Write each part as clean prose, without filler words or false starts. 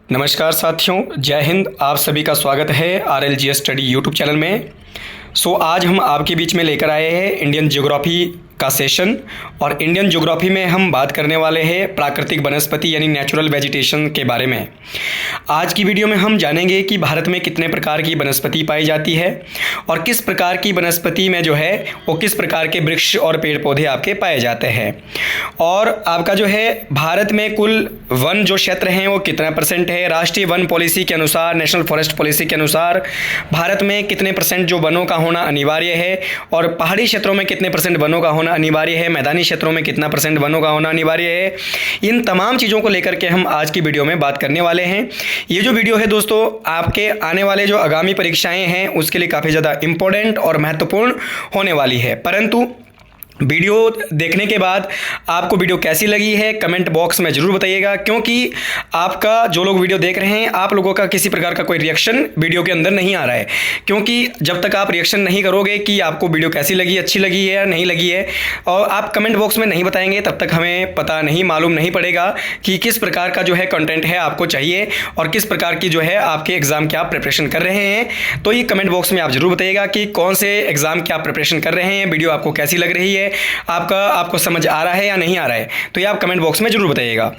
नमस्कार साथियों, जय हिंद। आप सभी का स्वागत है RLG स्टडी यूट्यूब चैनल में। आज हम आपके बीच में लेकर आए हैं इंडियन ज्योग्राफी का सेशन। और इंडियन ज्योग्राफी में हम बात करने वाले हैं प्राकृतिक वनस्पति यानी नेचुरल वेजिटेशन के बारे में। आज की वीडियो में हम जानेंगे कि भारत में कितने प्रकार की वनस्पति पाई जाती है और किस प्रकार की वनस्पति में जो है वो किस प्रकार के वृक्ष और पेड़ पौधे आपके पाए जाते हैं, और आपका जो है भारत में कुल वन जो क्षेत्र हैं वो कितना परसेंट है। राष्ट्रीय वन पॉलिसी के अनुसार, नेशनल फॉरेस्ट पॉलिसी के अनुसार भारत में कितने परसेंट जो वनों का होना अनिवार्य है, और पहाड़ी क्षेत्रों में कितने परसेंट वनों का होना अनिवार्य है, मैदानी क्षेत्रों में कितना परसेंट वनों का होना अनिवार्य है। इन तमाम चीज़ों को लेकर के हम आज की वीडियो में बात करने वाले हैं। ये जो वीडियो है दोस्तों, आपके आने वाले जो आगामी परीक्षाएं हैं उसके लिए काफ़ी ज़्यादा इंपॉर्टेंट और महत्वपूर्ण होने वाली है। परंतु वीडियो देखने के बाद आपको वीडियो कैसी लगी है कमेंट बॉक्स में ज़रूर बताइएगा, क्योंकि आपका जो लोग वीडियो देख रहे हैं आप लोगों का किसी प्रकार का कोई रिएक्शन वीडियो के अंदर नहीं आ रहा है। क्योंकि जब तक आप रिएक्शन नहीं करोगे कि आपको वीडियो कैसी लगी, अच्छी लगी है या नहीं लगी है, और आप कमेंट बॉक्स में नहीं बताएंगे, तब तक हमें पता नहीं, मालूम नहीं पड़ेगा कि किस प्रकार का जो है कंटेंट है आपको चाहिए और किस प्रकार की जो है आपके एग्ज़ाम की आप प्रिपरेशन कर रहे हैं। तो ये कमेंट बॉक्स में आप ज़रूर बताइएगा कि कौन से एग्ज़ाम की आप प्रिपरेशन कर रहे हैं, वीडियो आपको कैसी लग रही है, आपको समझ आ रहा है या नहीं आ रहा है, तो ये आप कमेंट बॉक्स में जरूर बताइएगा।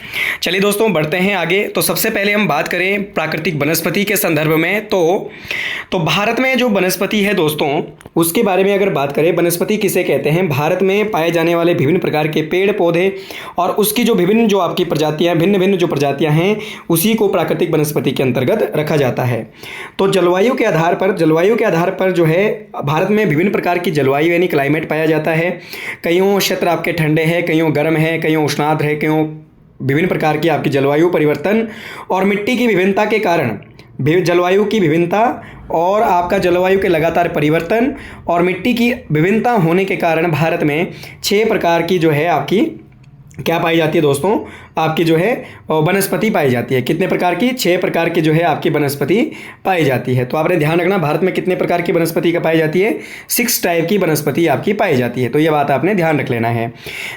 चलिए दोस्तों बढ़ते हैं आगे। तो सबसे पहले हम बात करें प्राकृतिक वनस्पति के संदर्भ में, तो भारत में जो वनस्पति है दोस्तों उसके बारे में अगर बात करें, वनस्पति किसे कहते हैं, भारत में पाए जाने वाले विभिन्न प्रकार के पेड़ पौधे और उसकी जो विभिन्न जो आपकी प्रजातियां, भिन्न भिन्न जो प्रजातियां हैं उसी को प्राकृतिक वनस्पति के अंतर्गत रखा जाता है। तो जलवायु के आधार पर जो है भारत में विभिन्न प्रकार की जलवायु यानी क्लाइमेट पाया जाता है। कईयों क्षेत्र आपके ठंडे हैं, कईयों गर्म है, कईयों उष्णाद्र है, कईयों विभिन्न प्रकार की आपकी जलवायु परिवर्तन और मिट्टी की विभिन्नता के कारण जलवायु की विभिन्नता और आपका जलवायु के लगातार परिवर्तन और मिट्टी की विभिन्नता होने के कारण भारत में 6 प्रकार की जो है आपकी क्या पाई जाती है दोस्तों, आपकी जो है वनस्पति पाई जाती है। कितने प्रकार की? 6 प्रकार की जो है आपकी वनस्पति पाई जाती है। तो आपने ध्यान रखना, भारत में कितने प्रकार की वनस्पति का पाई जाती है? 6 टाइप की वनस्पति आपकी पाई जाती है। तो ये बात आपने ध्यान रख लेना है।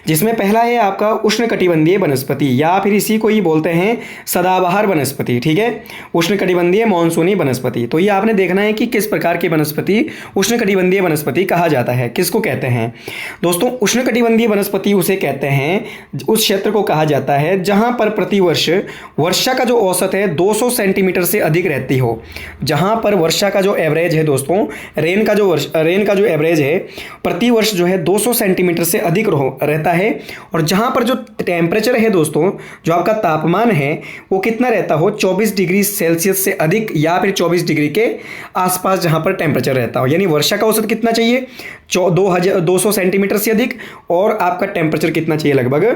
जिसमें पहला है आपका उष्णकटिबंधीय वनस्पति, या फिर इसी को ही बोलते हैं सदाबहार वनस्पति। ठीक है, उष्णकटिबंधीय मानसूनी वनस्पति। तो ये आपने देखना है कि किस प्रकार की वनस्पति उष्णकटिबंधीय वनस्पति कहा जाता है, किसको कहते हैं दोस्तों। उष्णकटिबंधीय वनस्पति उसे कहते हैं, उस क्षेत्र को कहा जाता है जहां पर प्रतिवर्ष वर्षा का जो औसत है 200 सेंटीमीटर से अधिक रहती हो। जहां पर वर्षा का जो एवरेज है दोस्तों, रेन का जो एवरेज है प्रतिवर्ष जो है 200 सेंटीमीटर से अधिक रहता है। और जहां पर जो टेम्परेचर है दोस्तों, जो आपका तापमान है वो कितना रहता हो, 24 डिग्री सेल्सियस से अधिक या फिर 24 डिग्री के आसपास जहां पर टेम्परेचर रहता हो। यानी वर्षा का औसत कितना चाहिए, 200 सेंटीमीटर से अधिक, और आपका टेम्परेचर कितना चाहिए, लगभग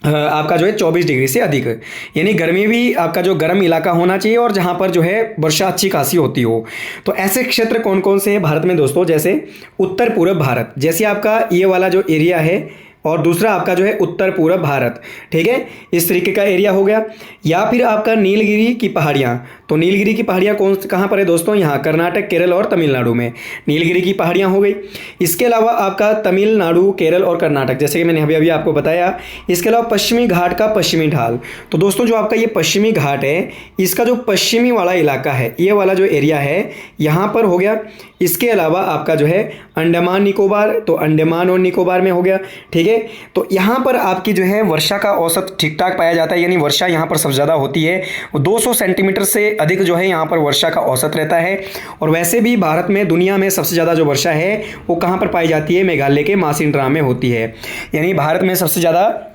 आपका जो है 24 डिग्री से अधिक। यानी गर्मी भी आपका जो गर्म इलाका होना चाहिए और जहाँ पर जो है वर्षा अच्छी खासी होती हो। तो ऐसे क्षेत्र कौन कौन से हैं भारत में दोस्तों, जैसे उत्तर पूर्व भारत, जैसे आपका ये वाला जो एरिया है, और दूसरा आपका जो है उत्तर पूर्व भारत। ठीक है, इस तरीके का एरिया हो गया। या फिर आपका नीलगिरी की पहाड़ियाँ, तो नीलगिरी की पहाड़ियाँ कहाँ पर है दोस्तों, यहाँ कर्नाटक, केरल और तमिलनाडु में नीलगिरी की पहाड़ियाँ हो गई। इसके अलावा आपका तमिलनाडु, केरल और कर्नाटक, जैसे कि मैंने अभी आपको बताया। इसके अलावा पश्चिमी घाट का पश्चिमी ढाल। तो दोस्तों जो आपका ये पश्चिमी घाट है, इसका जो पश्चिमी वाला इलाका है, ये वाला जो एरिया है यहाँ पर हो गया। इसके अलावा आपका जो है अंडमान निकोबार, तो अंडमान और निकोबार में हो गया। ठीक है, तो यहाँ पर आपकी जो है वर्षा का औसत ठीक ठाक पाया जाता है, यानी वर्षा यहाँ पर सबसे ज़्यादा होती है। 200 सेंटीमीटर से अधिक जो है यहाँ पर वर्षा का औसत रहता है। और वैसे भी भारत में दुनिया में सबसे ज़्यादा जो वर्षा है वो कहाँ पर पाई जाती है, मेघालय के मासिनराम में होती है। यानी भारत में सबसे ज़्यादा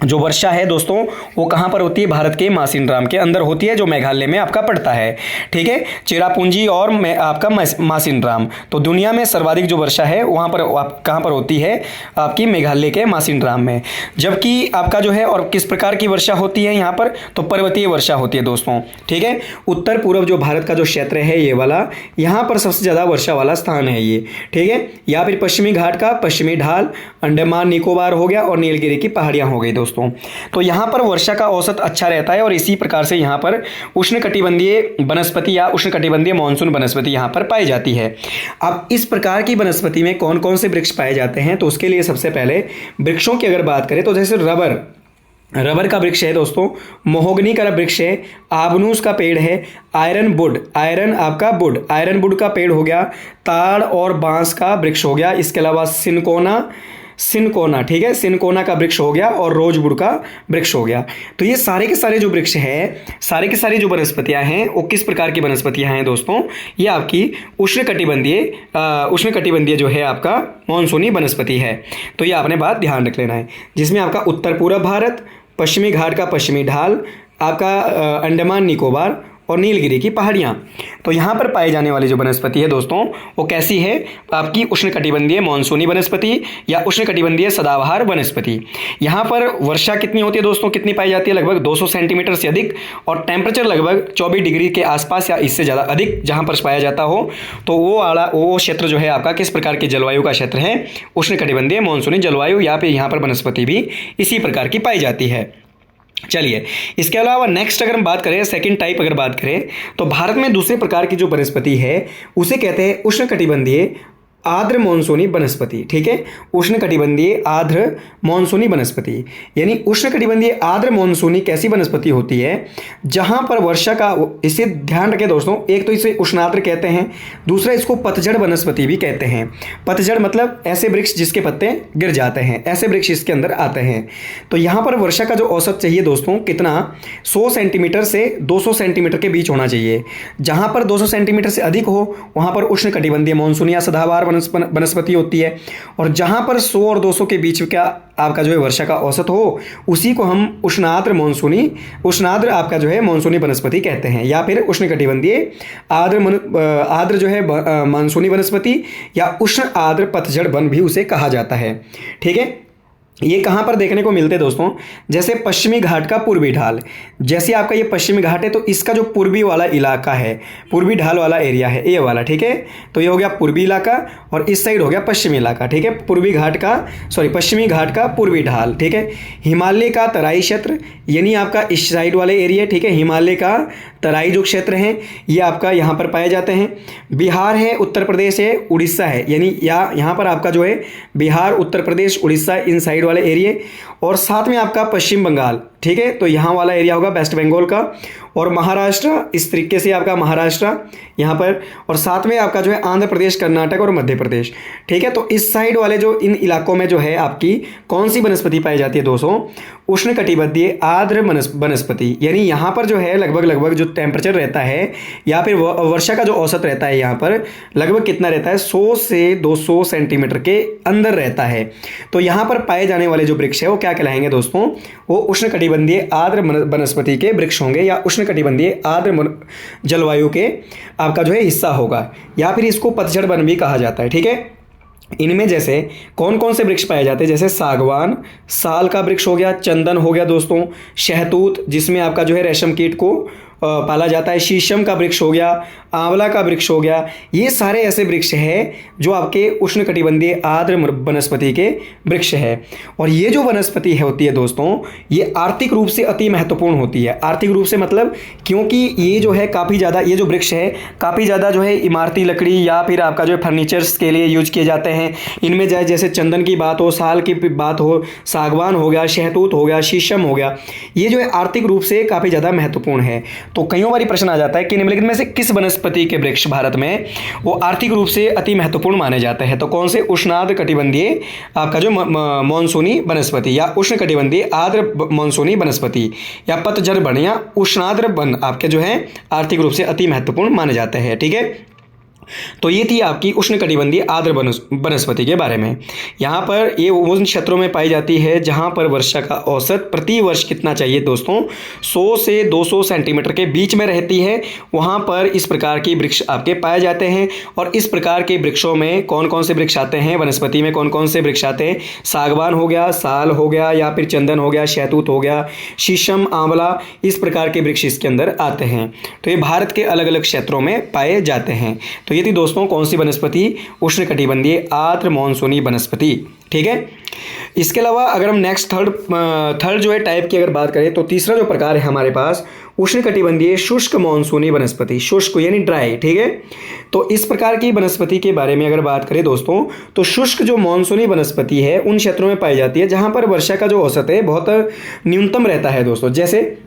जो वर्षा है दोस्तों वो कहाँ पर होती है, भारत के मासिनराम के अंदर होती है, जो मेघालय में आपका पड़ता है। ठीक है, चेरापूंजी और आपका मासिनराम। तो दुनिया में सर्वाधिक जो वर्षा है वहाँ पर कहाँ पर होती है, आपकी मेघालय के मासिनराम में। जबकि आपका जो है और किस प्रकार की वर्षा होती है यहाँ पर, तो पर्वतीय वर्षा होती है दोस्तों। ठीक है, उत्तर पूर्व जो भारत का जो क्षेत्र है ये वाला, यहाँ पर सबसे ज़्यादा वर्षा वाला स्थान है ये। ठीक है, या फिर पश्चिमी घाट का पश्चिमी ढाल, अंडमान निकोबार हो गया और नीलगिरी की पहाड़ियाँ हो गई दोस्तों। तो यहाँ पर वर्षा का औसत अच्छा रहता है और इसी प्रकार से यहाँ पर उष्णकटिबंधीय वनस्पति या उष्णकटिबंधीय मानसून वनस्पति यहाँ पर पाई जाती है। अब इस प्रकार की वनस्पति में कौन कौन से वृक्ष पाए जाते हैं, तो उसके लिए सबसे पहले वृक्षों की अगर बात करें तो जैसे रबर, रबर का वृक्ष है दोस्तों, महोगनी का वृक्ष है, आबनूस का पेड़ है, आयरन वुड, आयरन आपका वुड, आयरन वुड का पेड़ हो गया, ताड़ और बांस का वृक्ष हो गया, इसके अलावा सिनकोना, ठीक है, सिनकोना का वृक्ष हो गया और रोजवुड का वृक्ष हो गया। तो ये सारे के सारे जो वृक्ष हैं, सारे के सारे जो वनस्पतियां हैं वो किस प्रकार की वनस्पतियां हैं दोस्तों, ये आपकी उष्णकटिबंधीय जो है आपका मानसूनी वनस्पति है। तो ये आपने बात ध्यान रख लेना है, जिसमें आपका उत्तर पूर्व भारत, पश्चिमी घाट का पश्चिमी ढाल, आपका अंडमान निकोबार और नीलगिरी की पहाड़ियाँ। तो यहाँ पर पाए जाने वाली जो वनस्पति है दोस्तों वो कैसी है, आपकी उष्णकटिबंधीय मानसूनी वनस्पति या उष्णकटिबंधीय सदाबहार वनस्पति। यहाँ पर वर्षा कितनी होती है दोस्तों, कितनी पाई जाती है, लगभग 200 सेंटीमीटर से अधिक, और टेम्परेचर लगभग 24 डिग्री के आसपास या इससे ज़्यादा अधिक जहाँ पर पाया जाता हो। तो वो क्षेत्र जो है आपका किस प्रकार की जलवायु का क्षेत्र है, उष्णकटिबंधीय मानसूनी जलवायु, या फिर यहाँ पर वनस्पति भी इसी प्रकार की पाई जाती है। चलिए, इसके अलावा नेक्स्ट अगर हम बात करें, सेकंड टाइप अगर बात करें, तो भारत में दूसरे प्रकार की जो वनस्पति है उसे कहते हैं उष्णकटिबंधीय आर्द्र मानसूनी वनस्पति। ठीक है, उष्णकटिबंधीय आर्द्र मानसूनी वनस्पति, यानी उष्णकटिबंधीय आर्द्र मानसूनी कैसी वनस्पति होती है जहां पर वर्षा का, इसे ध्यान रखें दोस्तों, एक तो इसे उष्णार्द्र कहते हैं, दूसरा इसको पतझड़ वनस्पति भी कहते हैं। पतझड़ मतलब ऐसे वृक्ष जिसके पत्ते गिर जाते हैं, ऐसे वृक्ष इसके अंदर आते हैं। तो यहाँ पर वर्षा का जो औसत चाहिए दोस्तों कितना, 100 सेंटीमीटर से 200 सेंटीमीटर के बीच होना चाहिए। जहां पर 200 सेंटीमीटर से अधिक हो वहां पर उष्णकटिबंधीय मानसूनी या सदाबहार वनस्पति होती है, और जहां पर 100 और 200 के बीच का आपका जो है वर्षा का औसत हो उसी को हम उष्णार्द्र आपका जो है मानसूनी वनस्पति कहते हैं, या फिर उष्णकटिबंधीय आर्द्र जो है मानसूनी वनस्पति या उष्ण आर्द्र पतझड़ वन भी उसे कहा जाता है। ठीक है, ये कहाँ पर देखने को मिलते हैं दोस्तों, जैसे पश्चिमी घाट का पूर्वी ढाल, जैसे आपका ये पश्चिमी घाट है तो इसका जो पूर्वी वाला इलाका है, पूर्वी ढाल वाला एरिया है ये वाला, ठीक है, तो ये हो गया पूर्वी इलाका और इस साइड हो गया पश्चिमी इलाका। ठीक है, पश्चिमी घाट का पूर्वी ढाल। ठीक है, हिमालय का तराई क्षेत्र, यानी आपका इस साइड वाले एरिया, ठीक है, हिमालय का तराई जो क्षेत्र है ये आपका यहाँ पर पाए जाते हैं। बिहार है, उत्तर प्रदेश है, उड़ीसा है, यानी यहाँ पर आपका जो है बिहार, उत्तर प्रदेश, उड़ीसा, इन साइड वाले एरिए, और साथ में आपका पश्चिम बंगाल, ठीक है, तो यहाँ वाला एरिया होगा वेस्ट बंगाल का, और महाराष्ट्र, इस तरीके से आपका महाराष्ट्र यहाँ पर, और साथ में आपका जो है आंध्र प्रदेश, कर्नाटक और मध्य प्रदेश। ठीक है, तो इस साइड वाले जो इन इलाकों में जो है आपकी कौन सी वनस्पति पाई जाती है दोस्तों, उष्णकटिबंधीय आर्द्र वनस्पति, यानी यहाँ पर जो है लगभग जो टेम्परेचर रहता है या फिर वर्षा का जो औसत रहता है यहाँ पर लगभग कितना रहता है, 100 से 200 सेंटीमीटर के अंदर रहता है। तो यहाँ पर पाए जाने वाले जो वृक्ष है वो क्या कहलाएंगे दोस्तों, वो उष्णकटिबंधीय आर्द्र वनस्पति के वृक्ष होंगे, या उष्णकटिबंधीय आर्द्र जलवायु के आपका जो है हिस्सा होगा, या फिर इसको पतझड़ वन भी कहा जाता है। ठीक है, इनमें जैसे कौन कौन से वृक्ष पाए जाते हैं, जैसे सागवान, साल का वृक्ष हो गया, चंदन हो गया दोस्तों, शहतूत जिसमें आपका जो है रेशम कीट को पाला जाता है, शीशम का वृक्ष हो गया, आंवला का वृक्ष हो गया, ये सारे ऐसे वृक्ष हैं जो आपके उष्णकटिबंधीय आर्द्र वनस्पति के वृक्ष है। और ये जो वनस्पति है होती है दोस्तों, ये आर्थिक रूप से अति महत्वपूर्ण होती है। आर्थिक रूप से मतलब क्योंकि ये जो है काफ़ी ज़्यादा, ये जो वृक्ष है काफ़ी ज़्यादा जो है इमारती लकड़ी या फिर आपका जो है फर्नीचर्स के लिए यूज किए जाते हैं। इनमें जाए जैसे चंदन की बात हो, साल की बात हो, सागवान हो गया, शहतूत हो गया, शीशम हो गया, ये जो है आर्थिक रूप से काफ़ी ज़्यादा महत्वपूर्ण है। तो कईयों बार प्रश्न आ जाता है कि निम्नलिखित में से किस वनस्पति के वृक्ष भारत में वो आर्थिक रूप से अति महत्वपूर्ण माने जाते हैं, तो कौन से उष्णार्द्र कटिबंधीय आपका जो मानसूनी वनस्पति या उष्णकटिबंधीय आर्द्र मानसूनी वनस्पति या पतझड़ वन या उष्णार्द्र वन आपके जो है आर्थिक रूप से अति महत्वपूर्ण माने जाते हैं। ठीक है, तो ये थी आपकी उष्णकटिबंधीय आर्द्र वनस्पति के बारे में। यहाँ पर ये उन क्षेत्रों में पाई जाती है जहाँ पर वर्षा का औसत प्रति वर्ष कितना चाहिए दोस्तों, 100 से 200 सेंटीमीटर के बीच में रहती है। वहाँ पर इस प्रकार के वृक्ष आपके पाए जाते हैं। और इस प्रकार के वृक्षों में कौन कौन से वृक्ष आते हैं, वनस्पति में कौन कौन से वृक्ष आते हैं, सागवान हो गया, साल हो गया, या फिर चंदन हो गया, शहतूत हो गया, शीशम, आंवला, इस प्रकार के वृक्ष इसके अंदर आते हैं। तो ये भारत के अलग अलग क्षेत्रों में पाए जाते हैं। तो ये थी दोस्तों कौन सी वनस्पति, उष्णकटिबंधीय आर्द्र मॉनसूनी वनस्पति। ठीक है। इसके अलावा अगर हम नेक्स्ट थर्ड जो है टाइप की अगर बात करें तो तीसरा जो प्रकार है हमारे पास उष्णकटिबंधीय शुष्क मॉनसूनी वनस्पति, शुष्क यानी ड्राई। ठीक है। तो इस प्रकार की वनस्पति के बारे में अगर बात करें दोस्तों तो शुष्क जो मॉनसूनी वनस्पति है उन क्षेत्रों में पाई जाती है जहां पर वर्षा का जो औसत है बहुत न्यूनतम रहता है दोस्तों। जैसे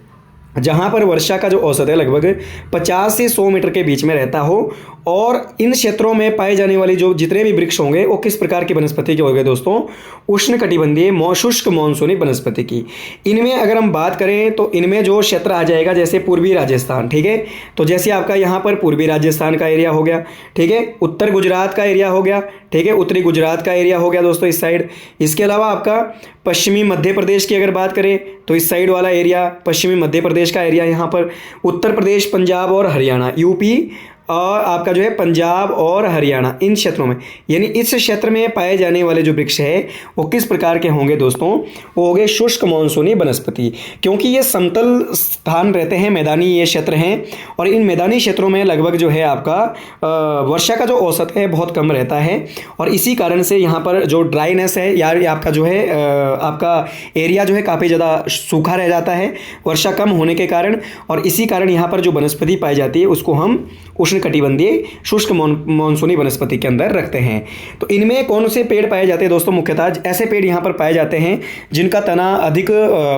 जहाँ पर वर्षा का जो औसत है लगभग 50 से 100 मीटर के बीच में रहता हो, और इन क्षेत्रों में पाए जाने वाली जो जितने भी वृक्ष होंगे वो किस प्रकार की वनस्पति के होंगे दोस्तों, उष्णकटिबंधीय शुष्क मॉनसूनी वनस्पति की। इनमें अगर हम बात करें तो इनमें जो क्षेत्र आ जाएगा जैसे पूर्वी राजस्थान। ठीक है। तो जैसे आपका यहाँ पर पूर्वी राजस्थान का एरिया हो गया। ठीक है। उत्तर गुजरात का एरिया हो गया। ठीक है। उत्तरी गुजरात का एरिया हो गया दोस्तों इस साइड। इसके अलावा आपका पश्चिमी मध्य प्रदेश की अगर बात करें तो इस साइड वाला एरिया पश्चिमी मध्य प्रदेश का एरिया, यहाँ पर उत्तर प्रदेश, पंजाब और हरियाणा, यूपी और आपका जो है पंजाब और हरियाणा, इन क्षेत्रों में, यानी इस क्षेत्र में पाए जाने वाले जो वृक्ष है वो किस प्रकार के होंगे दोस्तों, वो होंगे शुष्क मॉनसूनी वनस्पति। क्योंकि ये समतल स्थान रहते हैं, मैदानी ये क्षेत्र हैं, और इन मैदानी क्षेत्रों में लगभग जो है आपका वर्षा का जो औसत है बहुत कम रहता है, और इसी कारण से यहाँ पर जो ड्राइनेस है या आपका जो है आपका एरिया जो है काफ़ी ज़्यादा सूखा रह जाता है वर्षा कम होने के कारण, और इसी कारण यहाँ पर जो वनस्पति पाई जाती है उसको हम उष्णकटिबंधीय शुष्क मॉनसूनी वनस्पति के अंदर रखते हैं। तो इनमें कौन से पेड़ पाए जाते हैं दोस्तों, मुख्यतः ऐसे पेड़ यहाँ पर पाए जाते हैं जिनका तना अधिक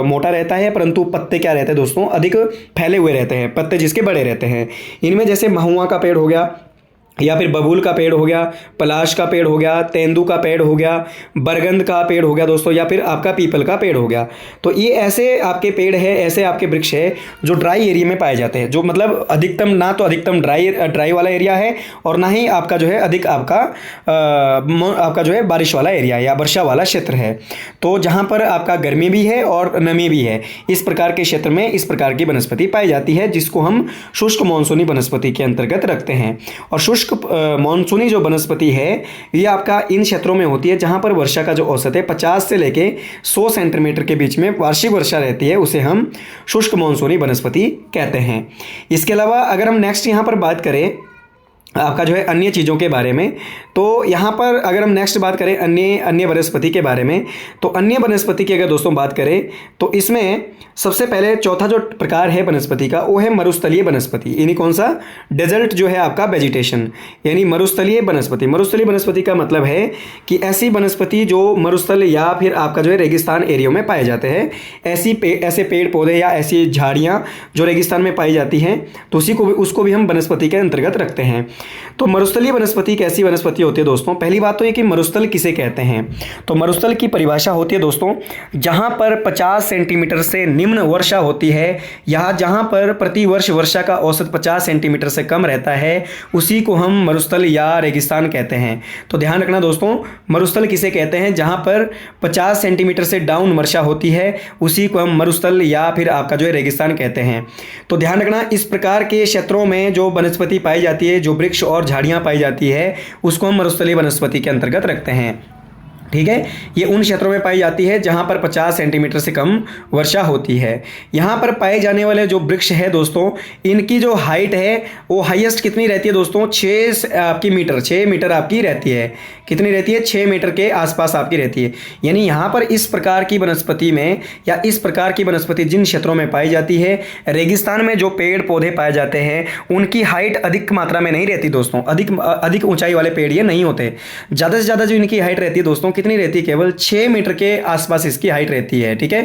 मोटा रहता है, परंतु पत्ते क्या रहते हैं दोस्तों, अधिक फैले हुए रहते हैं, पत्ते जिसके बड़े रहते हैं। इनमें जैसे महुआ का पेड़ हो गया, या फिर बबूल का पेड़ हो गया, पलाश का पेड़ हो गया, तेंदू का पेड़ हो गया, बरगंद का पेड़ हो गया दोस्तों, या फिर आपका पीपल का पेड़ हो गया। तो ये ऐसे आपके पेड़ है, ऐसे आपके वृक्ष है जो ड्राई एरिया में पाए जाते हैं, जो मतलब अधिकतम ना तो अधिकतम ड्राई वाला एरिया है और ना ही आपका जो है अधिक आपका जो है बारिश वाला एरिया या वर्षा वाला क्षेत्र है। तो जहाँ पर आपका गर्मी भी है और नमी भी है, इस प्रकार के क्षेत्र में इस प्रकार की वनस्पति पाई जाती है जिसको हम शुष्क मॉनसूनी वनस्पति के अंतर्गत रखते हैं। और शुष्क मॉनसूनी जो वनस्पति है ये आपका इन क्षेत्रों में होती है जहां पर वर्षा का जो औसत है 50 से लेके 100 सेंटीमीटर के बीच में वार्षिक वर्षा रहती है, उसे हम शुष्क मॉनसूनी वनस्पति कहते हैं। इसके अलावा अगर हम नेक्स्ट यहां पर बात करें आपका जो है अन्य चीज़ों के बारे में, तो यहाँ पर अगर हम नेक्स्ट बात करें अन्य वनस्पति के बारे में, तो अन्य वनस्पति की अगर दोस्तों बात करें तो इसमें सबसे पहले चौथा जो प्रकार है वनस्पति का वो है मरुस्थलीय वनस्पति, यानी कौन सा, डेजर्ट जो है आपका वेजिटेशन, यानी मरुस्थलीय वनस्पति। मरुस्थलीय वनस्पति का मतलब है कि ऐसी वनस्पति जो मरुस्थल या फिर आपका जो है रेगिस्तान एरिया में पाए जाते हैं, ऐसे पेड़ पौधे या ऐसी झाड़ियाँ जो रेगिस्तान में पाई जाती हैं, तो उसको भी हम वनस्पति के अंतर्गत रखते हैं। तो मरुस्थलीय वनस्पति कैसी वनस्पति होती है दोस्तों, पहली बात तो ये कि मरुस्थल किसे कहते हैं। तो मरुस्थल की परिभाषा होती है दोस्तों जहां पर 50 सेंटीमीटर से निम्न वर्षा होती है, या जहां पर प्रति वर्ष वर्षा का औसत 50 सेंटीमीटर से कम रहता है, उसी को हम मरुस्थल या रेगिस्तान कहते हैं। तो ध्यान रखना दोस्तों, मरुस्थल किसे कहते हैं, जहां पर 50 सेंटीमीटर से डाउन वर्षा होती है उसी को हम मरुस्थल या फिर आपका जो है रेगिस्तान कहते हैं। तो ध्यान रखना, इस प्रकार के क्षेत्रों में जो वनस्पति पाई जाती है, जो वृक्ष और झाड़ियां पाई जाती है, उसको हम मरुस्थलीय वनस्पति के अंतर्गत रखते हैं। ठीक है। ये उन क्षेत्रों में पाई जाती है जहां पर 50 सेंटीमीटर से कम वर्षा होती है। यहां पर पाए जाने वाले जो वृक्ष है दोस्तों, इनकी जो हाइट है वो हाईएस्ट कितनी रहती है दोस्तों, 6 मीटर आपकी रहती है। कितनी रहती है, 6 मीटर के आसपास आपकी रहती है। यानी यहाँ पर इस प्रकार की वनस्पति में या इस प्रकार की वनस्पति जिन क्षेत्रों में पाई जाती है, रेगिस्तान में जो पेड़ पौधे पाए जाते हैं उनकी हाइट अधिक मात्रा में नहीं रहती दोस्तों, अधिक ऊंचाई वाले पेड़ ये नहीं होते। ज़्यादा से ज़्यादा जो इनकी हाइट रहती है दोस्तों कितनी रहती है, केवल 6 मीटर के आसपास इसकी हाइट रहती है। ठीक है।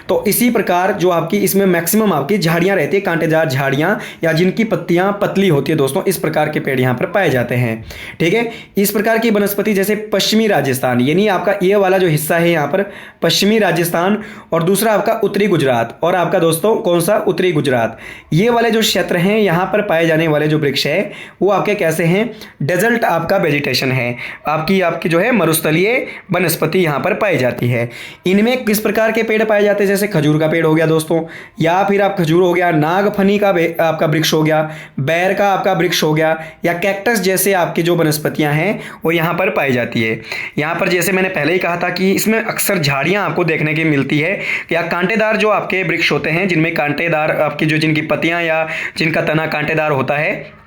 तो इसी प्रकार जो आपकी इसमें मैक्सिमम आपकी झाड़ियाँ रहती है, कांटेदार झाड़ियाँ या जिनकी पत्तियाँ पतली होती है दोस्तों, इस प्रकार के पेड़ यहाँ पर पाए जाते हैं। ठीक है। इस प्रकार की वनस्पति जैसे पश्चिमी राजस्थान, यानी आपका ये वाला जो हिस्सा है यहाँ पर पश्चिमी राजस्थान, और दूसरा आपका उत्तरी गुजरात, और आपका दोस्तों कौन सा, उत्तरी गुजरात, ये वाले जो क्षेत्र हैं यहाँ पर पाए जाने वाले जो वृक्ष है वो आपके कैसे हैं, डेजर्ट आपका वेजिटेशन है, आपकी जो है मरुस्थलीय वनस्पति यहाँ पर पाई जाती है। इनमें किस प्रकार के पेड़ पाए जाते हैं, जैसे खजूर का पेड़ हो गया दोस्तों, या फिर आप खजूर हो गया, नागफनी का आपका वृक्ष हो गया, बैर का आपका वृक्ष हो गया, या कैक्टस जैसे आपकी जो वनस्पतियां हैं वो यहाँ पर पाई जाती है। यहाँ पर जैसे मैंने पहले ही कहा था कि इसमें अक्सर झाड़ियाँ आपको देखने की मिलती है, या कांटेदार जो आपके वृक्ष होते हैं जिनमें कांटेदार आपकी जो जिनकी पत्तियाँ या जिनका तना कांटेदार होता है,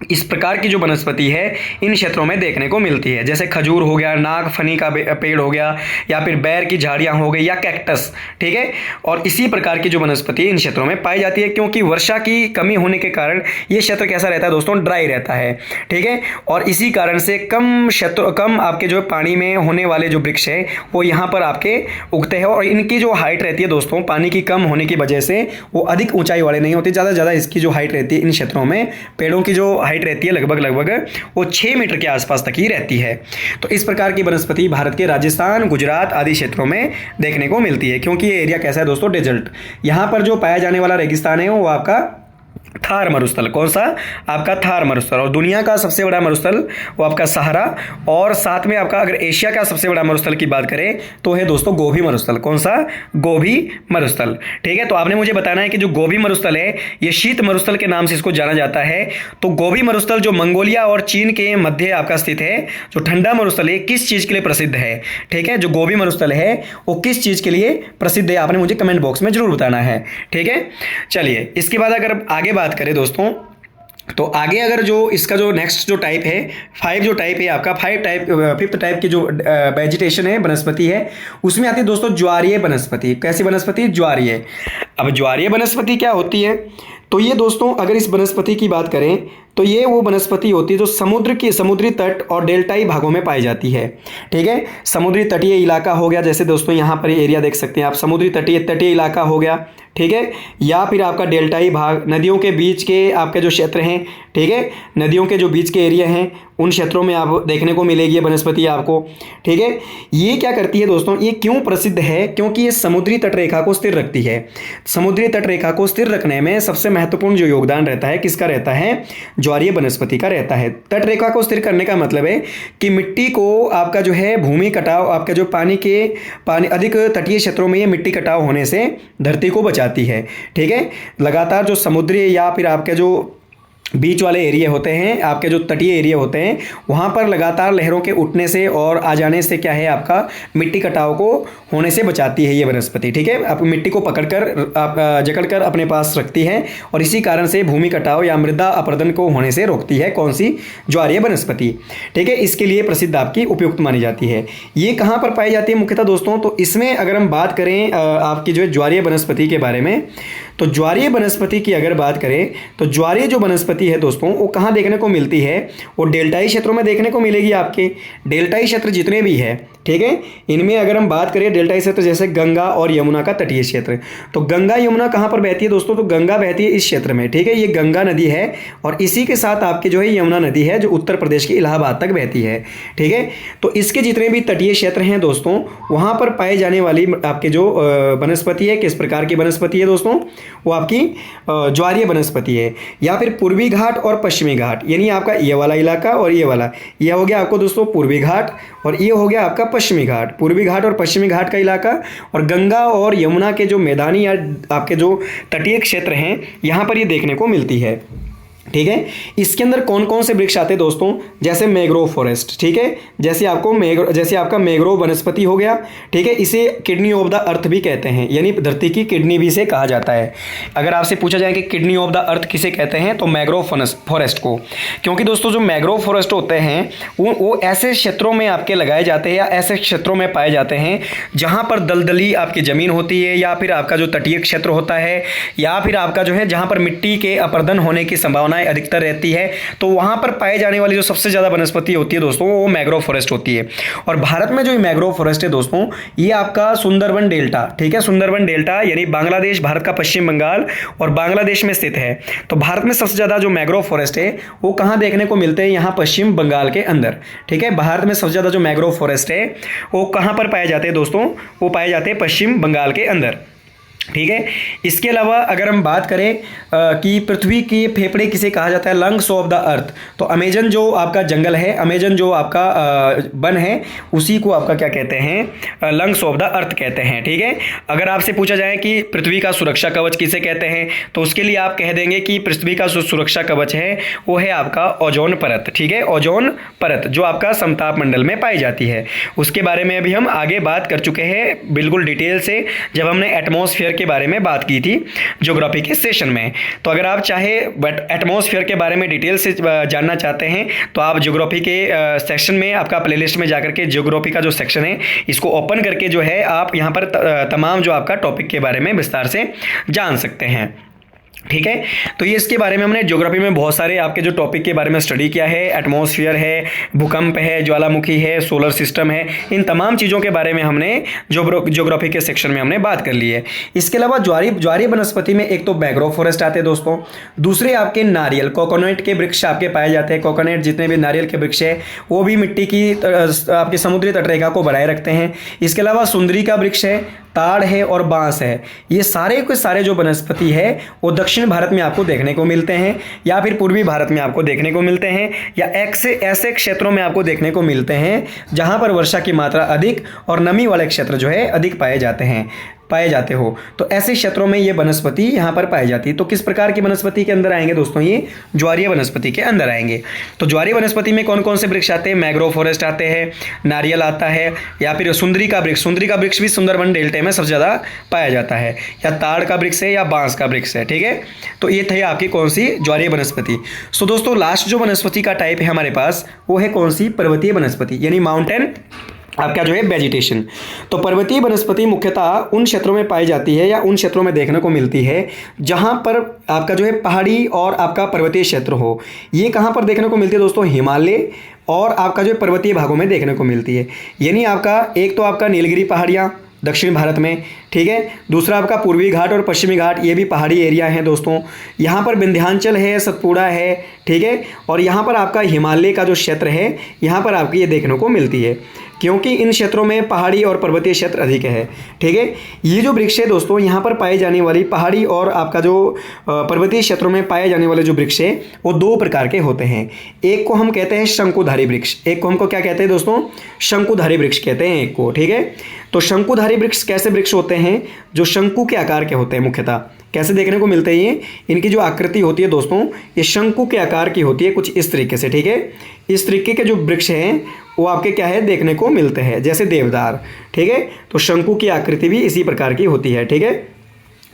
इस प्रकार की जो वनस्पति है इन क्षेत्रों में देखने को मिलती है, जैसे खजूर हो गया, नागफनी का पेड़ हो गया, या फिर बैर की झाड़ियां हो गई, या कैक्टस, ठीक है। और इसी प्रकार की जो वनस्पति इन क्षेत्रों में पाई जाती है, क्योंकि वर्षा की कमी होने के कारण ये क्षेत्र कैसा रहता है दोस्तों, ड्राई रहता है, ठीक है। और इसी कारण से कम आपके जो पानी में होने वाले जो वृक्ष है वो यहाँ पर आपके उगते हैं, और इनकी जो हाइट रहती है दोस्तों, पानी की कम होने की वजह से वो अधिक ऊंचाई वाले नहीं होते, ज़्यादा से ज़्यादा इसकी जो हाइट रहती है इन क्षेत्रों में, पेड़ों की जो हाइट रहती है लगभग वो 6 मीटर के आसपास तक ही रहती है। तो इस प्रकार की वनस्पति भारत के राजस्थान, गुजरात आदि क्षेत्रों में देखने को मिलती है, क्योंकि ये एरिया कैसा है दोस्तों, डेजर्ट। यहाँ पर जो पाया जाने वाला रेगिस्तान है वो आपका थार मरुस्थल, कौन सा, आपका थार मरुस्थल। और दुनिया का सबसे बड़ा मरुस्थल वो आपका सहारा, और साथ में आपका अगर एशिया का सबसे बड़ा मरुस्थल की बात करें तो है दोस्तों गोभी मरुस्थल, कौन सा, गोभी मरुस्थल, ठीक है। तो आपने मुझे बताना है कि जो गोभी मरुस्थल है ये शीत मरुस्थल के नाम से इसको जाना जाता है। तो गोभी मरुस्थल जो मंगोलिया और चीन के मध्य आपका स्थित है, जो ठंडा मरुस्थल है, किस चीज़ के लिए प्रसिद्ध है, ठीक है। जो गोभी मरुस्थल है वो किस चीज़ के लिए प्रसिद्ध है, आपने मुझे कमेंट बॉक्स में जरूर बताना है, ठीक है। चलिए इसके बाद अगर आगे बात करें दोस्तों, तो आगे अगर जो इसका जो नेक्स्ट जो टाइप है, 5 जो टाइप है आपका, 5th टाइप की जो वेजिटेशन है, वनस्पति है, उसमें आती है दोस्तों ज्वारीय वनस्पति। कैसी वनस्पति, ज्वारीय। अब ज्वारीय वनस्पति क्या होती है, तो ये दोस्तों अगर इस वनस्पति की बात करें तो ये वो वनस्पति होती है जो समुद्री तट और डेल्टाई भागों में पाई जाती है, ठीक है। समुद्री तटीय इलाका हो गया, जैसे दोस्तों यहाँ पर एरिया देख सकते हैं आप, समुद्री तटीय इलाका हो गया, ठीक है, या फिर आपका डेल्टाई भाग, नदियों के बीच के आपके जो क्षेत्र हैं, ठीक है, नदियों के जो बीच के एरिया हैं उन क्षेत्रों में आप देखने को मिलेगी ये वनस्पति आपको, ठीक है। ये क्या करती है दोस्तों, ये क्यों प्रसिद्ध है, क्योंकि ये समुद्री तटरेखा को स्थिर रखती है। समुद्री तटरेखा को स्थिर रखने में सबसे महत्वपूर्ण जो योगदान रहता है किसका रहता है, ज्वारीय वनस्पति का रहता है। तटरेखा को स्थिर करने का मतलब है कि मिट्टी को आपका जो है भूमि कटाव, आपका जो पानी अधिक तटीय क्षेत्रों में ये मिट्टी कटाव होने से धरती को बचाती है, ठीक है। लगातार जो समुद्री या फिर आपके जो बीच वाले एरिया होते हैं, आपके जो तटीय एरिया होते हैं, वहाँ पर लगातार लहरों के उठने से और आ जाने से क्या है, आपका मिट्टी कटाव को होने से बचाती है ये वनस्पति, ठीक है। आप मिट्टी को जकड़कर अपने पास रखती है, और इसी कारण से भूमि कटाव या मृदा अपरदन को होने से रोकती है, कौन सी, ज्वारीय वनस्पति, ठीक है। इसके लिए प्रसिद्ध आपकी उपयुक्त मानी जाती है। ये कहाँ पर पाई जाती है मुख्यतः दोस्तों, तो इसमें अगर हम बात करें आपकी जो है ज्वारीय वनस्पति के बारे में, तो ज्वारीय वनस्पति की अगर बात करें तो ज्वारीय जो वनस्पति है दोस्तों वो कहाँ देखने को मिलती है, वो डेल्टाई क्षेत्रों में देखने को मिलेगी। आपके डेल्टाई क्षेत्र जितने भी है, ठीक है, इनमें अगर हम बात करें डेल्टाई क्षेत्र, जैसे गंगा और यमुना का तटीय क्षेत्र, तो गंगा यमुना कहाँ पर बहती है दोस्तों, तो गंगा बहती है इस क्षेत्र में, ठीक है। ये गंगा नदी है, और इसी के साथ आपके जो है यमुना नदी है, जो उत्तर प्रदेश के इलाहाबाद तक बहती है, ठीक है। तो इसके जितने भी तटीय क्षेत्र हैं दोस्तों, वहाँ पर पाए जाने वाली आपके जो वनस्पति है, किस प्रकार की वनस्पति है दोस्तों, वो आपकी ज्वारीय वनस्पति है। या फिर पूर्वी घाट और पश्चिमी घाट, यानी आपका ये वाला इलाका और ये वाला, यह हो गया आपको दोस्तों पूर्वी घाट, और ये हो गया आपका पश्चिमी घाट। पूर्वी घाट और पश्चिमी घाट का इलाका, और गंगा और यमुना के जो मैदानी या आपके जो तटीय क्षेत्र हैं यहाँ पर ये देखने को मिलती है, ठीक है। इसके अंदर कौन कौन से वृक्ष आते हैं दोस्तों, जैसे मैंग्रोव फॉरेस्ट, ठीक है, जैसे आपका मैंग्रोव वनस्पति हो गया, ठीक है। इसे किडनी ऑफ द अर्थ भी कहते हैं, यानी धरती की किडनी भी इसे कहा जाता है। अगर आपसे पूछा जाए कि किडनी ऑफ द अर्थ किसे कहते हैं, तो मैंग्रोव फॉरेस्ट को, क्योंकि दोस्तों जो मैंग्रोव फॉरेस्ट होते हैं वो ऐसे क्षेत्रों में आपके लगाए जाते हैं या ऐसे क्षेत्रों में पाए जाते हैं जहाँ पर दलदली आपकी ज़मीन होती है, या फिर आपका जो तटीय क्षेत्र होता है, या फिर आपका जो है जहाँ पर मिट्टी के अपरदन होने की संभावना अधिकतर रहती है। तो वहां पर पाए जाने वाली जो सबसे ज्यादा वनस्पति होती है दोस्तों, वो मैंग्रोव फॉरेस्ट होती है। और भारत में जो मैंग्रोव फॉरेस्ट है दोस्तों, ये आपका सुंदरबन डेल्टा, ठीक है, सुंदरबन डेल्टा यानी बांग्लादेश, भारत का पश्चिम बंगाल और बांग्लादेश में स्थित है। तो भारत में सबसे ज्यादा जो मैंग्रोव फॉरेस्ट है वो कहां देखने को मिलते हैं, यहाँ पश्चिम बंगाल के अंदर, ठीक है। भारत में सबसे ज्यादा जो मैंग्रोव फॉरेस्ट है वो कहां पर पाए जाते हैं दोस्तों, वो पाए जाते हैं पश्चिम बंगाल के अंदर, ठीक है। इसके अलावा अगर हम बात करें कि पृथ्वी के फेफड़े किसे कहा जाता है, लंग्स ऑफ द अर्थ, तो अमेजन जो आपका जंगल है, अमेजन जो आपका वन है, उसी को आपका क्या कहते हैं, लंग्स ऑफ द अर्थ कहते हैं, ठीक है। अगर आपसे पूछा जाए कि पृथ्वी का सुरक्षा कवच किसे कहते हैं, तो उसके लिए आप कह देंगे कि पृथ्वी का जो सुरक्षा कवच है वो है आपका ओजोन परत, ठीक है, ओजोन परत जो आपका समताप मंडल में पाई जाती है। उसके बारे में अभी हम आगे बात कर चुके हैं बिल्कुल डिटेल से, जब हमने एटमॉस्फेयर के बारे में बात की थी ज्योग्राफी के सेशन में। तो अगर आप चाहे एटमॉस्फेयर के बारे में डिटेल से जानना चाहते हैं तो आप ज्योग्राफी के सेक्शन में, आपका प्लेलिस्ट में जाकर के ज्योग्राफी का जो सेक्शन है इसको ओपन करके जो है आप यहाँ पर तमाम जो आपका टॉपिक के बारे में विस्तार से जान सकते हैं। ठीक है, तो ये इसके बारे में हमने ज्योग्राफी में बहुत सारे आपके जो टॉपिक के बारे में स्टडी किया है। एटमॉस्फेयर है, भूकंप है, ज्वालामुखी है, सोलर सिस्टम है, इन तमाम चीज़ों के बारे में हमने ज्योग्राफी के सेक्शन में हमने बात कर ली है। इसके अलावा ज्वारीय वनस्पति में एक तो मैंग्रोव फॉरेस्ट आते हैं दोस्तों, दूसरे आपके नारियल, कोकोनट के वृक्ष आपके पाए जाते हैं। कोकोनट जितने भी नारियल के वृक्ष है वो भी मिट्टी की आपकी समुद्री तटरेखा को बनाए रखते हैं। इसके अलावा सुंदरी का वृक्ष है, ताड़ है और बांस है। ये सारे के सारे जो वनस्पति है वो दक्षिण भारत में आपको देखने को मिलते हैं या फिर पूर्वी भारत में आपको देखने को मिलते हैं या ऐसे क्षेत्रों में आपको देखने को मिलते हैं जहां पर वर्षा की मात्रा अधिक और नमी वाले क्षेत्र जो है अधिक पाए जाते हो। तो ऐसे क्षेत्रों में ये वनस्पति यहाँ पर पाई जाती है। तो किस प्रकार की वनस्पति के अंदर आएंगे दोस्तों? ये ज्वारीय वनस्पति के अंदर आएंगे। तो ज्वारीय वनस्पति में कौन कौन से वृक्ष आते हैं? मैंग्रोव फॉरेस्ट आते हैं, नारियल आता है, या फिर सुंदरी का वृक्ष भी सुंदरबन डेल्टा में सबसे ज़्यादा पाया जाता है, या ताड़ का वृक्ष है या बांस का वृक्ष है। ठीक है, तो ये थे आपकी कौन सी? ज्वारीय वनस्पति। सो दोस्तों लास्ट जो वनस्पति का टाइप है हमारे पास वो है कौन सी? पर्वतीय वनस्पति, यानी माउंटेन आपका जो है वेजिटेशन। तो पर्वतीय वनस्पति मुख्यतः उन क्षेत्रों में पाई जाती है या उन क्षेत्रों में देखने को मिलती है जहां पर आपका जो है पहाड़ी और आपका पर्वतीय क्षेत्र हो। ये कहां पर देखने को मिलती है दोस्तों? हिमालय और आपका जो पर्वतीय भागों में देखने को मिलती है। यानी आपका एक तो आपका नीलगिरी पहाड़ियाँ दक्षिण भारत में, ठीक है, दूसरा आपका पूर्वी घाट और पश्चिमी घाट, ये भी पहाड़ी एरिया हैं दोस्तों। यहाँ पर विंध्याचल है, सतपुड़ा है, ठीक है, और यहाँ पर आपका हिमालय का जो क्षेत्र है यहाँ पर आपको ये देखने को मिलती है, क्योंकि इन क्षेत्रों में पहाड़ी और पर्वतीय क्षेत्र अधिक है। ठीक है, ये जो वृक्ष है दोस्तों यहाँ पर पाए जाने वाली पहाड़ी और आपका जो पर्वतीय क्षेत्रों में पाए जाने वाले जो वृक्ष है वो दो प्रकार के होते हैं। एक को हम कहते हैं शंकुधारी वृक्ष, एक को हमको क्या कहते हैं दोस्तों? शंकुधारी वृक्ष कहते हैं एक को। ठीक है, तो शंकुधारी वृक्ष कैसे वृक्ष होते हैं? जो शंकु के आकार के होते हैं। मुख्यतः कैसे देखने को मिलते हैं ये? इनकी जो आकृति होती है दोस्तों ये शंकु के आकार की होती है, कुछ इस तरीके से। ठीक है, इस तरीके के जो वृक्ष हैं वो आपके क्या है? देखने को मिलते हैं, जैसे देवदार। ठीक है, तो शंकु की आकृति भी इसी प्रकार की होती है। ठीक है,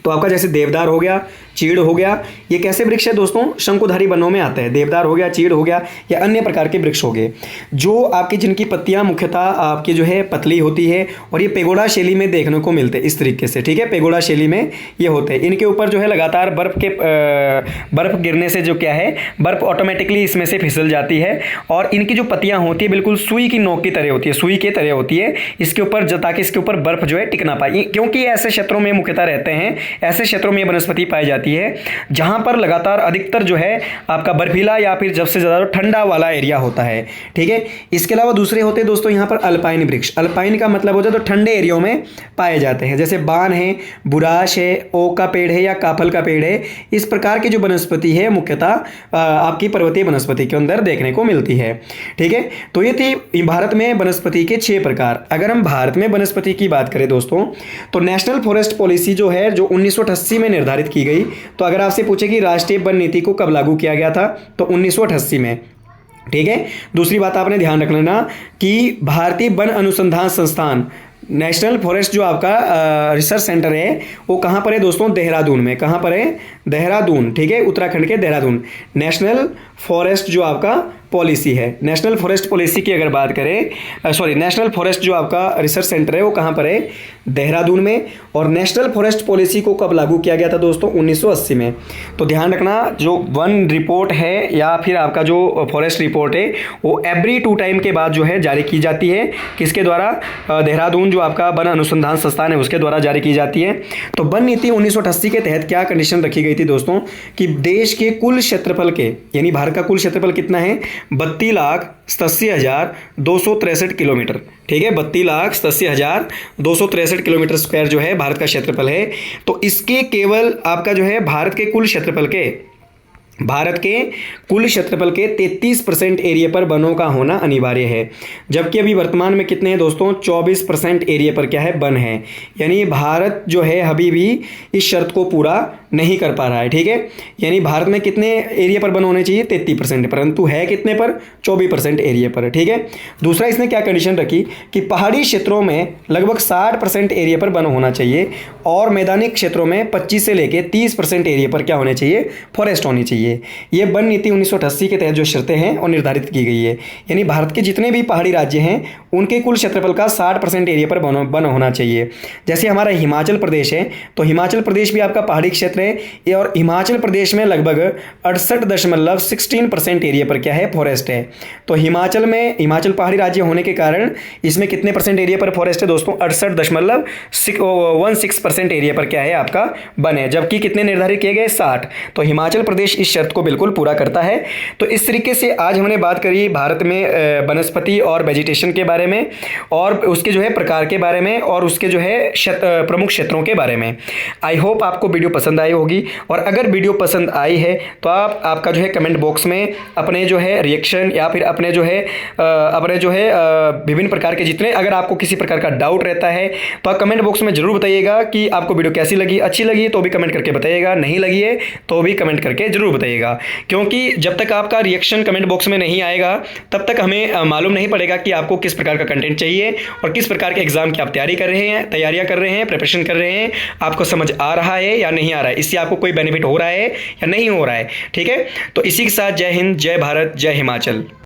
तो आपका जैसे देवदार हो गया, चीड़ हो गया, ये कैसे वृक्ष है दोस्तों? शंकुधारी वनों में आते हैं। देवदार हो गया, चीड़ हो गया, या अन्य प्रकार के वृक्ष हो गए जो आपकी जिनकी पत्तियां मुख्यतः आपकी जो है पतली होती है और ये पेगोडा शैली में देखने को मिलते हैं इस तरीके से। ठीक है, पेगोडा शैली में ये होते हैं। इनके ऊपर जो है लगातार बर्फ गिरने से जो क्या है, बर्फ ऑटोमेटिकली इसमें से फिसल जाती है और इनकी जो पत्तियां होती है बिल्कुल सुई की नोक की तरह होती है, सुई के तरह होती है इसके ऊपर, ताकि इसके ऊपर बर्फ जो है टिक ना पाए। क्योंकि ऐसे क्षेत्रों में मुख्यतः रहते हैं, ऐसे क्षेत्रों में वनस्पति पाई जाती है जहां पर लगातार अधिकतर जो है आपका बर्फीला या फिर जब से ज़्यादा ठंडा वाला एरिया होता है। ठीक है, इसके अलावा दूसरे होते हैं दोस्तों यहाँ पर अल्पाइन वृक्ष। अल्पाइन का मतलब होता है तो ठंडे एरियो में पाए जाते हैं, जैसे बान है, बुराश है, ओक का पेड़ है या काफल का पेड़ है। इस प्रकार की जो वनस्पति है मुख्यतः आपकी पर्वतीय वनस्पति के अंदर देखने को मिलती है। ठीक है, तो ये थी भारत में वनस्पति के 6 प्रकार। अगर हम भारत में वनस्पति की बात करें दोस्तों तो नेशनल फॉरेस्ट पॉलिसी जो है जो 1988 में निर्धारित की गई। तो अगर आपसे पूछे कि राष्ट्रीय वन नीति को कब लागू किया गया था तो 1988 में। ठीक है, दूसरी बात आपने ध्यान रख लेना कि भारतीय वन अनुसंधान संस्थान नेशनल फॉरेस्ट जो आपका रिसर्च सेंटर है वो कहाँ पर है दोस्तों? देहरादून में। कहाँ पर है? देहरादून। ठीक है, उत्तराखंड के देहरादून। नेशनल फॉरेस्ट जो आपका पॉलिसी है, नेशनल फॉरेस्ट पॉलिसी की अगर बात करें, नेशनल फॉरेस्ट जो आपका रिसर्च सेंटर है वो कहाँ पर है? देहरादून में। और नेशनल फॉरेस्ट पॉलिसी को कब लागू किया गया था दोस्तों? 1980 में। तो ध्यान रखना, जो वन रिपोर्ट है या फिर आपका जो फॉरेस्ट रिपोर्ट है वो एवरी 2 टाइम के बाद जो है जारी की जाती है। किसके द्वारा? देहरादून जो आपका वन अनुसंधान संस्थान है उसके द्वारा जारी की जाती है। तो वन नीति 1988 के तहत क्या कंडीशन रखी गई थी दोस्तों कि देश के कुल क्षेत्रफल के, यानी भारत का कुल क्षेत्रफल कितना है? 32,87,263 किलोमीटर। ठीक है, 32,87,263 किलोमीटर स्क्वायर जो है भारत का क्षेत्रफल है। तो इसके केवल आपका जो है भारत के कुल क्षेत्रफल के 33% एरिया पर वनों का होना अनिवार्य है। जबकि अभी वर्तमान में कितने हैं दोस्तों? 24% एरिया पर क्या है? वन है। यानी भारत जो है अभी भी इस शर्त को पूरा नहीं कर पा रहा है। ठीक है, यानी भारत में कितने एरिया पर वन होने चाहिए? 33%, परंतु है कितने पर? 24% एरिया पर। ठीक है, दूसरा इसने क्या कंडीशन रखी कि पहाड़ी क्षेत्रों में लगभग 60% एरिया पर वन होना चाहिए और मैदानी क्षेत्रों में 25 से लेकर 30% एरिया पर क्या होने चाहिए? फॉरेस्ट होनी चाहिए। ये वन नीति 1988 के तहत जो शर्तें हैं और निर्धारित की गई है, यानी भारत के जितने भी पहाड़ी राज्य हैं उनके कुल क्षेत्रफल का 60% एरिया पर वन होना चाहिए। जैसे हमारा हिमाचल प्रदेश है, तो हिमाचल प्रदेश भी आपका पहाड़ी क्षेत्र है और हिमाचल प्रदेश में लगभग 68.16% एरिया पर क्या है? फॉरेस्ट है। तो हिमाचल पहाड़ी राज्य होने के कारण इसमें कितने परसेंट एरिया पर फॉरेस्ट है दोस्तों? 68.16% एरिया पर क्या है? आपका वन है। जबकि कितने निर्धारित किए गए? 60। तो हिमाचल प्रदेश इस शर्त को बिल्कुल पूरा करता है। तो इस तरीके से आज हमने बात करी भारत में वनस्पति और वेजिटेशन के बारे में और उसके जो है प्रकार के बारे में और उसके जो है प्रमुख क्षेत्रों के बारे में। आई होप आपको वीडियो पसंद आई होगी और अगर वीडियो पसंद आई है तो आपका जो है कमेंट बॉक्स में अपने जो है रिएक्शन या फिर अपने जो है विभिन्न प्रकार के जितने अगर आपको किसी प्रकार का डाउट रहता है तो आप कमेंट बॉक्स में जरूर बताइएगा कि आपको वीडियो कैसी लगी। अच्छी लगी तो भी कमेंट करके बताइएगा, नहीं लगी है तो भी कमेंट करके जरूर बताइएगा, क्योंकि जब तक आपका रिएक्शन कमेंट बॉक्स में नहीं आएगा तब तक हमें मालूम नहीं पड़ेगा कि आपको किस प्रकार का कंटेंट चाहिए और किस प्रकार के एग्जाम की आप तैयारियां कर रहे हैं, प्रिपरेशन कर रहे हैं, आपको समझ आ रहा है या नहीं आ रहा है, इससे आपको कोई बेनिफिट हो रहा है या नहीं हो रहा है। ठीक है, तो इसी के साथ जय हिंद, जय भारत, जय हिमाचल।